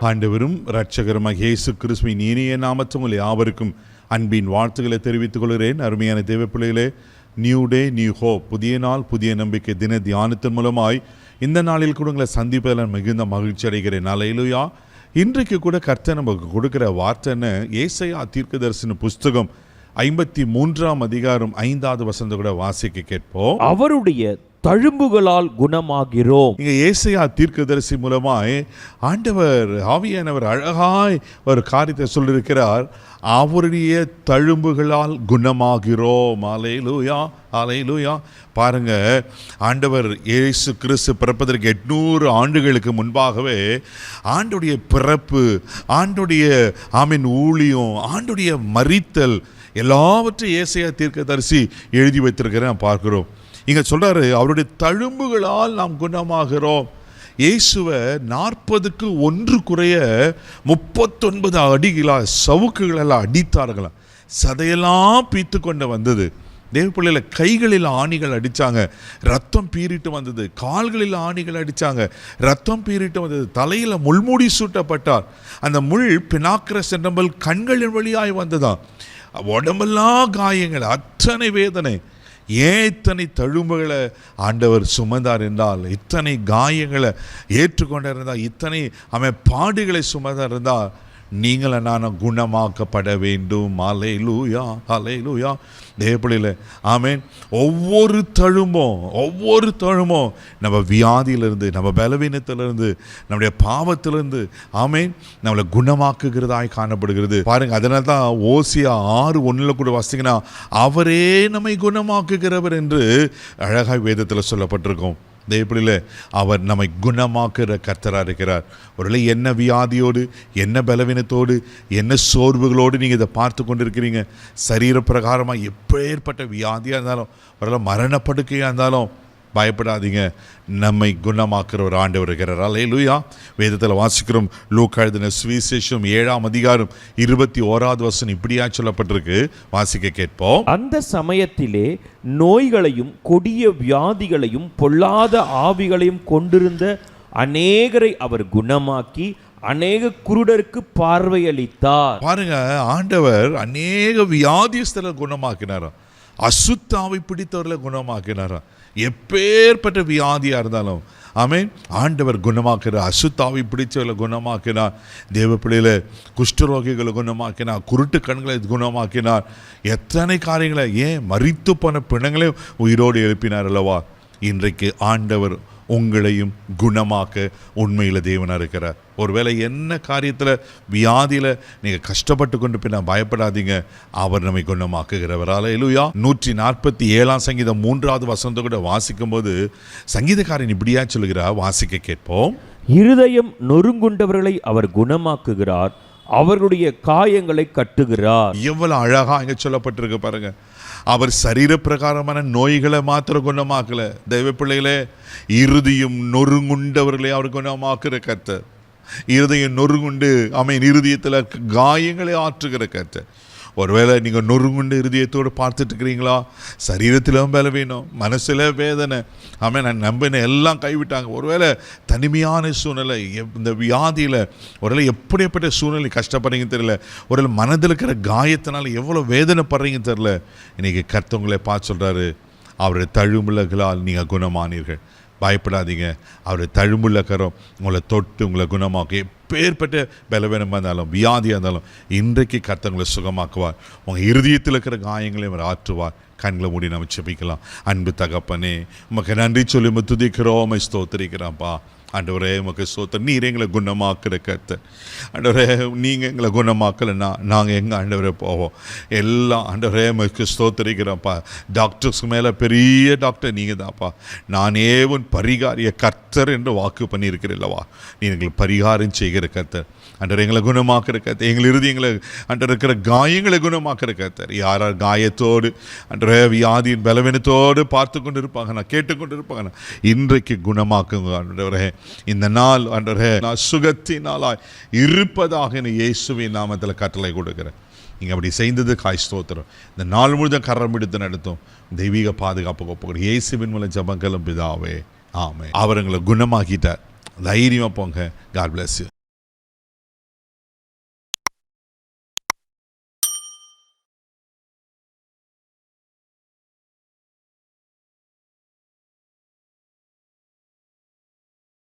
ஆண்டவரும் இரட்சகருமாக இயேசு கிறிஸ்துவின் இனிய நாமத்தில் உங்கள் யாவருக்கும் அன்பின் வாழ்த்துக்களை தெரிவித்துக் கொள்கிறேன். அருமையான தேவ பிள்ளைகளே, நியூ டே நியூ ஹோப், புதிய நாள் புதிய நம்பிக்கை தின தியானத்தின் மூலமாய் இந்த நாளில் கூட உங்களை சந்திப்பதில் மிகுந்த மகிழ்ச்சி அடைகிறேன். அல்லேலூயா. இன்றைக்கு கூட கர்த்தர் நமக்கு கொடுக்குற வார்த்தைன்னு ஏசாயா தீர்க்கதரிசன புஸ்தகம் 53ஆம் அதிகாரம் 5வது வசனத்தை கூட வாசிக்க கேட்போம். அவருடைய தழும்புகளால் குணமாகிறோம். இங்க ஏசாயா தீர்க்கதரிசி மூலமாய் ஆண்டவர் ஆவியானவர் அழகாய் ஒரு காரியத்தை சொல்லியிருக்கிறார். அவருடைய தழும்புகளால் குணமாகிறோம். அல்லேலூயா, அல்லேலூயா. பாருங்க, ஆண்டவர் இயேசு கிறிஸ்து பிறப்பதற்கு 800 ஆண்டுகளுக்கு முன்பாகவே ஆண்டுடைய பிறப்பு, ஆண்டுடைய ஊழியம், ஆண்டுடைய மரித்தல் எல்லாவற்றையும் ஏசாயா தீர்க்கதரிசி எழுதி வைத்திருக்கிறேன் பார்க்கிறோம். இங்க சொல்றாரு, அவருடைய தழும்புகளால் நாம் குணமாகிறோம். இயேசுவை 40க்கு 1 குறைய 39 அடிகளால் சவுக்குகளெல்லாம் அடித்தார்களாம். சதையெல்லாம் பீத்து கொண்டு வந்தது. தேவ பிள்ளையில கைகளில் ஆணிகள் அடித்தாங்க, ரத்தம் பீறிட்டு வந்தது. கால்களில் ஆணிகள் அடித்தாங்க, ரத்தம் பீறிட்டு வந்தது. தலையில் முள்மூடி சூட்டப்பட்டார். அந்த முள் பினாக்கிரஸ் என்றபல் கண்களின் வழியாய் வந்ததான். உடம்பெல்லாம் காயங்கள், அத்தனை வேதனை. ஏன் இத்தனை தழும்புகளை ஆண்டவர் சுமந்தார் என்றால், இத்தனை காயங்களை ஏற்றுக்கொண்டிருந்தால், இத்தனை பாடுகளை சுமந்தார் இருந்தால், நீங்கள் நான் குணமாக்கப்பட வேண்டும். அல்லேலூயா, அல்லேலூயா. தேவப்பிள்ளையில ஆமென். ஒவ்வொரு தழும்பும் நம்ம வியாதியிலிருந்து, நம்ம பலவீனத்திலிருந்து, நம்முடைய பாவத்திலிருந்து ஆமென் நம்மளை குணமாக்குகிறதாய் காணப்படுகிறது. பாருங்க, அதனால தான் ஓசியா 6:1 கூட வாசிங்கன்னா, அவரே நம்மை குணமாக்குகிறவர் என்று அழகாய் வேதத்தில் சொல்லப்பட்டிருக்கும். தேவப்பிள்ளையில அவர் நம்மை குணமாக்குற கர்த்தராக இருக்கிறார். ஒருவேளை என்ன வியாதியோடு, என்ன பலவீனத்தோடு, என்ன சோர்வுகளோடு நீங்கள் இதை பார்த்து கொண்டிருக்கிறீங்க. சரீர பிரகாரமாக எப்பேற்பட்ட வியாதியாக இருந்தாலும், ஒருவேளை மரணப்படுக்கையாக இருந்தாலும் பயப்படாதீங்க. நம்மை குணமாக்குற ஒரு ஆண்டவர் இருக்கிறார். அல்லேலூயா. வேதத்தில் வாசிக்கிறோம். லூக்கா எழுதின சுவிசேஷம் 7ஆம் அதிகாரம் 21வது வசனம் இப்படியா சொல்லப்பட்டிருக்கு. வாசிக்க கேட்போம். அந்த சமயத்திலே நோய்களையும் கொடிய வியாதிகளையும் பொல்லாத ஆவிகளையும் கொண்டிருந்த அநேகரை அவர் குணமாக்கி அநேக குருடருக்கு பார்வையளித்தார். பாருங்க, ஆண்டவர் அநேக வியாதிஸ்தரை குணமாக்கினாராம், அசுத்தாவை பிடித்தவர்களை குணமாக்கினாராம். எப்பேற்பட்ட வியாதியாக இருந்தாலும் ஆமென் ஆண்டவர் குணமாக்கிறார். அசுத்தாவை பிடிச்சவர்களை குணமாக்கினார். தேவ பிள்ளையில குஷ்டரோகிகளை குணமாக்கினார், குருட்டு கண்களை குணமாக்கினார். எத்தனை காரியங்களை, ஏன் மரித்து போன பிணங்களையும் உயிரோடு எழுப்பினார் அல்லவா. இன்றைக்கு ஆண்டவர் உங்களையும் குணமாக்க உண்மையில் தேவனாக இருக்கிறார். ஒருவேளை என்ன காரியத்தில் வியாதியில் நீங்கள் கஷ்டப்பட்டு கொண்டு பின்ன பயப்படாதீங்க, அவர் நம்மை குணமாக்குகிறவர். அல்லேலூயா. 147ஆம் சங்கீதம் 3வது வசனத்தை கூட வாசிக்கும் போது சங்கீதக்காரன் இப்படியா சொல்லுகிறார். வாசிக்க கேட்போம். இருதயம் நொறுங்குண்டவர்களை அவர் குணமாக்குகிறார், அவர்களுடைய காயங்களை கட்டுகிறார். எவ்வளவு அழகா இங்க சொல்லப்பட்டிருக்கு பாருங்க. அவர் சரீர பிரகாரமான நோய்களை மாத்திரம் குணமாக்கல. தெய்வ பிள்ளைகளே, இருதயம் நொறுங்குண்டவர்களை அவர் குணமாக்குற கர்த்தர். இருதயம் நொறுங்குண்டு இருதயத்தில் காயங்களை ஆற்றுகிற கர்த்தர். ஒருவேளை நீங்கள் நொறுங்குண்டு இருதயத்தோடு பார்த்துட்டு இருக்கிறீங்களா? சரீரத்திலும் பலவீனம், மனசில் வேதனை, நான் நம்பின எல்லாம் கைவிட்டாங்க. ஒருவேளை தனிமையான சூழ்நிலை, இந்த வியாதியில் ஒருவேளை எப்படிப்பட்ட சூழ்நிலை கஷ்டப்படுறீங்க தெரியல. ஒருவேளை மனதில் இருக்கிற காயத்தினால எவ்வளோ வேதனைப்படுறீங்க தெரியல. இன்றைக்கி கர்த்தவங்களை பார்த்து சொல்கிறாரு, அவருடைய தழும்புகளால் நீங்கள் குணமானீர்கள். பயப்படாதீங்க. அவருடைய தழும்புள்ள கரம் உங்களை தொட்டு உங்களை குணமாக்கும். எப்பேற்பட்ட பலவீனமாக இருந்தாலும், வியாதியாக இருந்தாலும், இன்றைக்கு கர்த்தர் சுகமாக்குவார். உங்கள் இருதயத்தில் இருக்கிற காயங்களை அவர் ஆற்றுவார். கண்களை மூடி நம்ம செபிக்கலாம். அன்பு தகப்பனே, உமக்கு நன்றி சொல்லி துதிக்கிறோம், ஸ்தோத்திரிக்கிறோம்ப்பா. ஆண்டவரே, உமக்கு ஸ்தோத்திரம். நீர் எங்களை குணமாக்குற கர்த்தர். ஆண்டவரே, நீங்கள் எங்களை குணமாக்கலைன்னா நாங்கள் எங்கே ஆண்டவரே போவோம்? எல்லாம் ஆண்டவரே உமக்கு ஸ்தோத்திரிக்கிறோம்ப்பா. டாக்டர்ஸ்க்கு மேலே பெரிய டாக்டர் நீங்கள் தான்ப்பா. நானே உன் பரிகாரிய கர்த்தர் என்று வாக்கு பண்ணியிருக்கிறல்லவா. நீ எங்களுக்கு பரிகாரம் செய்கிற கர்த்தர். ஆண்டவர் எங்களை குணமாக்குற கர்த்தர். எங்கள் இறுதியங்களை ஆண்டவர் இருக்கிற காயங்களை குணமாக்குற கர்த்தர். யார் காயத்தோடு ஆண்டவரே வியாதியின் பலவீனத்தோடு பார்த்து கொண்டு இருப்பாங்க, நான் கேட்டுக்கொண்டு இருப்பாங்க, இன்றைக்கு குணமாக்குங்க ஆண்டவரே. இந்த நாள் ஆண்டவரே நான் சுகத்தினாலாய் இருப்பதாக இயேசுவின் நாமத்தில் கட்டளை கொடுக்கிறேன். நீங்கள் அப்படி செய்தது காய் ஸ்தோத்திரம். இந்த நாள் முழுதும் கரம் எடுத்து நடத்தும் தெய்வீக பாதுகாப்பு ஒப்புக்கிற இயேசுவின் மூலம் ஜெபங்களும் பிதாவே, ஆமென். அவர் எங்களை குணமாக்கிட்டார். தைரியமாக போங்க. God bless you.